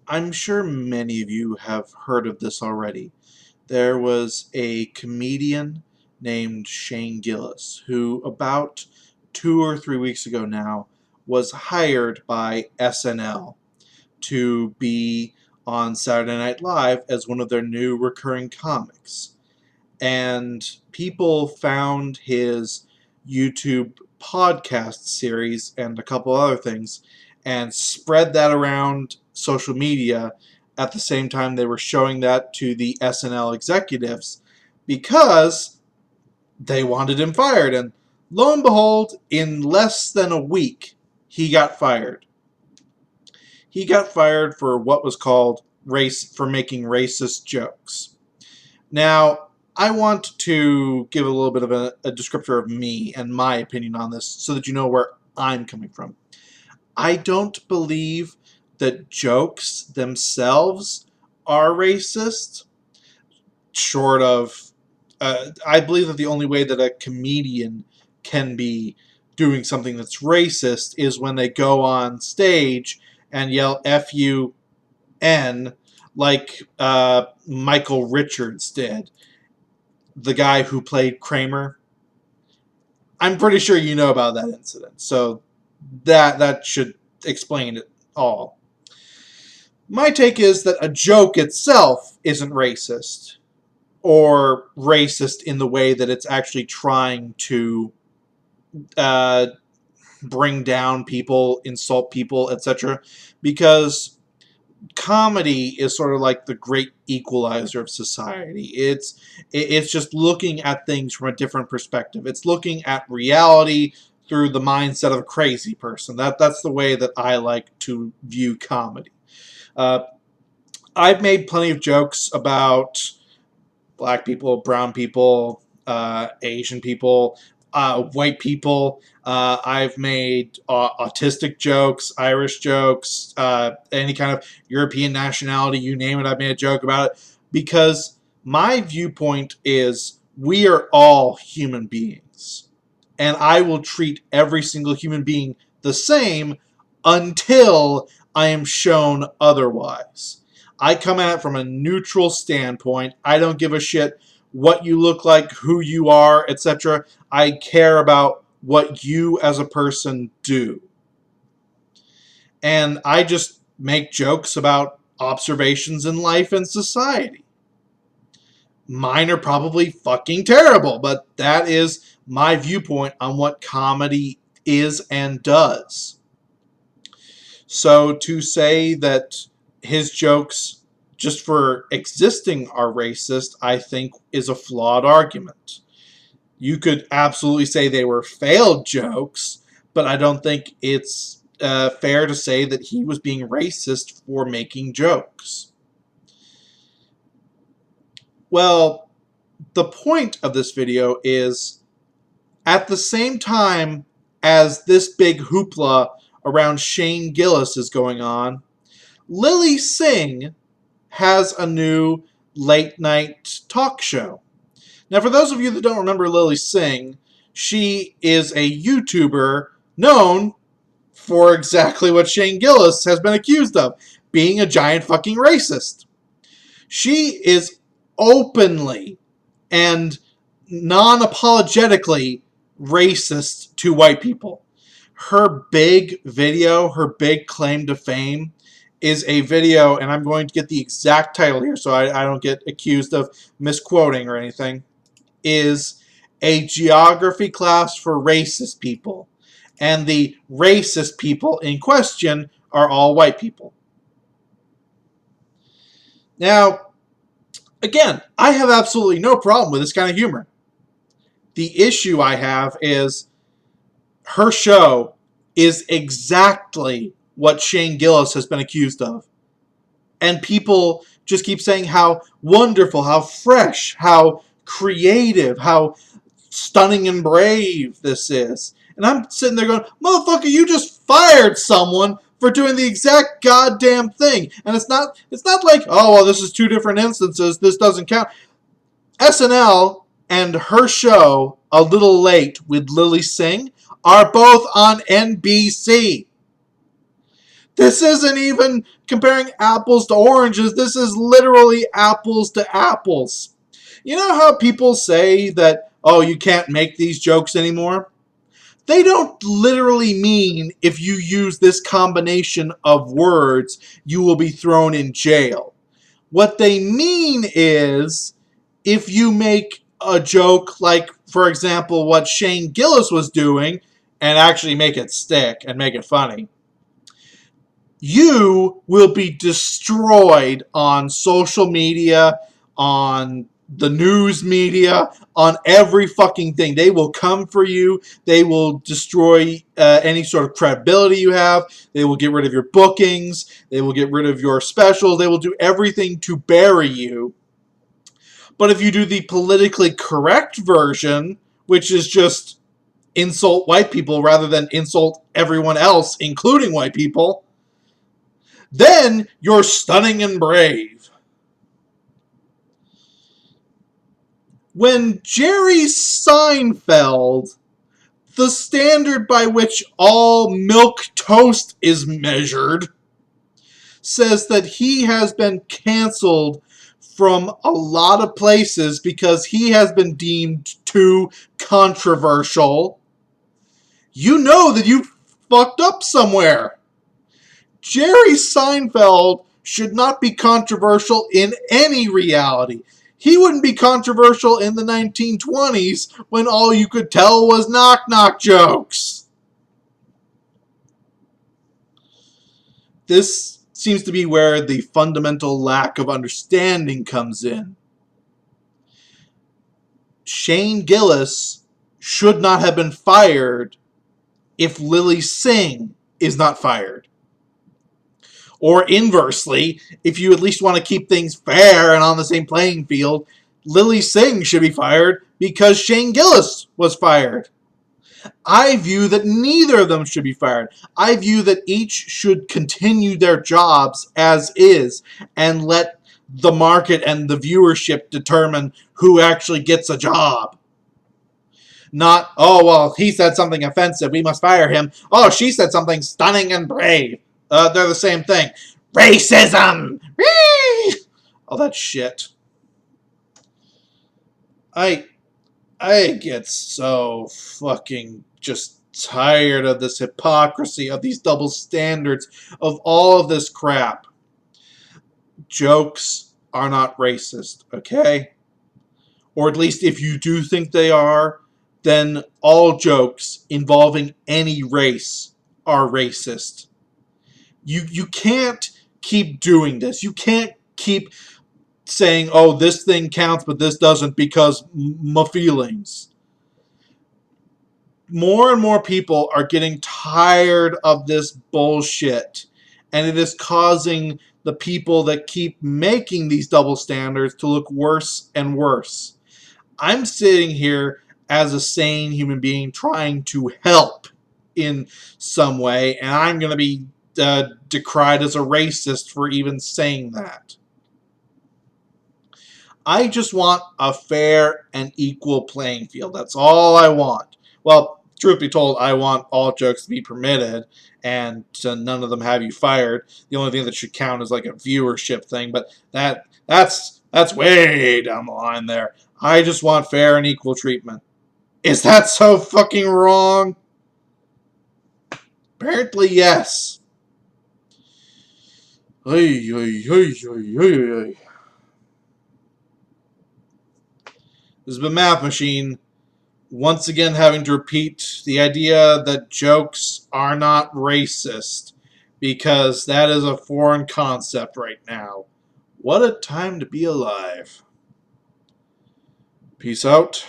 I'm sure many of you have heard of this already. There was a comedian named Shane Gillis who, about 2 or 3 weeks ago now, was hired by SNL to be on Saturday Night Live as one of their new recurring comics. And people found his YouTube podcast series and a couple other things and spread that around social media at the same time they were showing that to the SNL executives because they wanted him fired. And lo and behold, in less than a week, he got fired. He got fired for what was called for making racist jokes. Now, I want to give a little bit of a descriptor of me and my opinion on this so that you know where I'm coming from. I don't believe that jokes themselves are racist, short of, I believe that the only way that a comedian can be doing something that's racist is when they go on stage and yell F-U-N like Michael Richards did, the guy who played Kramer. I'm pretty sure you know about that incident, so that should explain it all. My take is that a joke itself isn't racist, or racist in the way that it's actually trying to uh, bring down people, insult people, etc. Because comedy is sort of like the great equalizer of society. It's just looking at things from a different perspective. It's looking at reality through the mindset of a crazy person. That's the way that I like to view comedy. Uh, I've made plenty of jokes about black people, brown people, Asian people, white people. I've made autistic jokes, Irish jokes, any kind of European nationality, you name it, I've made a joke about it. Because my viewpoint is we are all human beings. And I will treat every single human being the same until I am shown otherwise. I come at it from a neutral standpoint. I don't give a shit what you look like, who you are, etc. I care about what you as a person do. And I just make jokes about observations in life and society. Mine are probably fucking terrible, but that is my viewpoint on what comedy is and does. So to say that his jokes, just for existing, are racist, I think is a flawed argument. You could absolutely say they were failed jokes, but I don't think it's fair to say that he was being racist for making jokes. Well, the point of this video is, at the same time as this big hoopla around Shane Gillis is going on, Lilly Singh has a new late night talk show. Now, for those of you that don't remember Lilly Singh, she is a YouTuber known for exactly what Shane Gillis has been accused of, being a giant fucking racist. She is openly and non-apologetically racist to white people. Her big video, her big claim to fame, is a video, and I'm going to get the exact title here so I don't get accused of misquoting or anything, is a geography class for racist people. And the racist people in question are all white people. Now, again, I have absolutely no problem with this kind of humor. The issue I have is her show is exactly what Shane Gillis has been accused of. And people just keep saying how wonderful, how fresh, how creative, how stunning and brave this is. And I'm sitting there going, motherfucker, you just fired someone for doing the exact goddamn thing. And it's not like, oh, well, this is two different instances, this doesn't count. SNL and her show, A Little Late with Lilly Singh, are both on NBC. This isn't even comparing apples to oranges. This is literally apples to apples. You know how people say that, oh, you can't make these jokes anymore? They don't literally mean if you use this combination of words, you will be thrown in jail. What they mean is if you make a joke like, for example, what Shane Gillis was doing, and actually make it stick and make it funny, you will be destroyed on social media, on the news media, on every fucking thing. They will come for you. They will destroy any sort of credibility you have. They will get rid of your bookings. They will get rid of your specials. They will do everything to bury you. But if you do the politically correct version, which is just insult white people rather than insult everyone else, including white people, then you're stunning and brave. When Jerry Seinfeld, the standard by which all milk toast is measured, says that he has been canceled from a lot of places because he has been deemed too controversial, you know that you fucked up somewhere. Jerry Seinfeld should not be controversial in any reality. He wouldn't be controversial in the 1920s when all you could tell was knock-knock jokes. This seems to be where the fundamental lack of understanding comes in. Shane Gillis should not have been fired if Lilly Singh is not fired. Or inversely, if you at least want to keep things fair and on the same playing field, Lilly Singh should be fired because Shane Gillis was fired. I view that neither of them should be fired. I view that each should continue their jobs as is and let the market and the viewership determine who actually gets a job. Not, oh, well, he said something offensive, we must fire him. Oh, she said something stunning and brave. They're the same thing. Racism! All that shit. I get so fucking just tired of this hypocrisy, of these double standards, of all of this crap. Jokes are not racist, okay? Or at least if you do think they are, then all jokes involving any race are racist. You can't keep doing this. You can't keep saying, oh, this thing counts, but this doesn't because my feelings. More and more people are getting tired of this bullshit, and it is causing the people that keep making these double standards to look worse and worse. I'm sitting here as a sane human being trying to help in some way, and I'm going to be decried as a racist for even saying that. I just want a fair and equal playing field. That's all I want. Well, truth be told, I want all jokes to be permitted and to none of them have you fired. The only thing that should count is like a viewership thing, but that's way down the line there. I just want fair and equal treatment. Is that so fucking wrong? Apparently, yes. This has been Math Machine, once again having to repeat the idea that jokes are not racist, because that is a foreign concept right now. What a time to be alive. Peace out.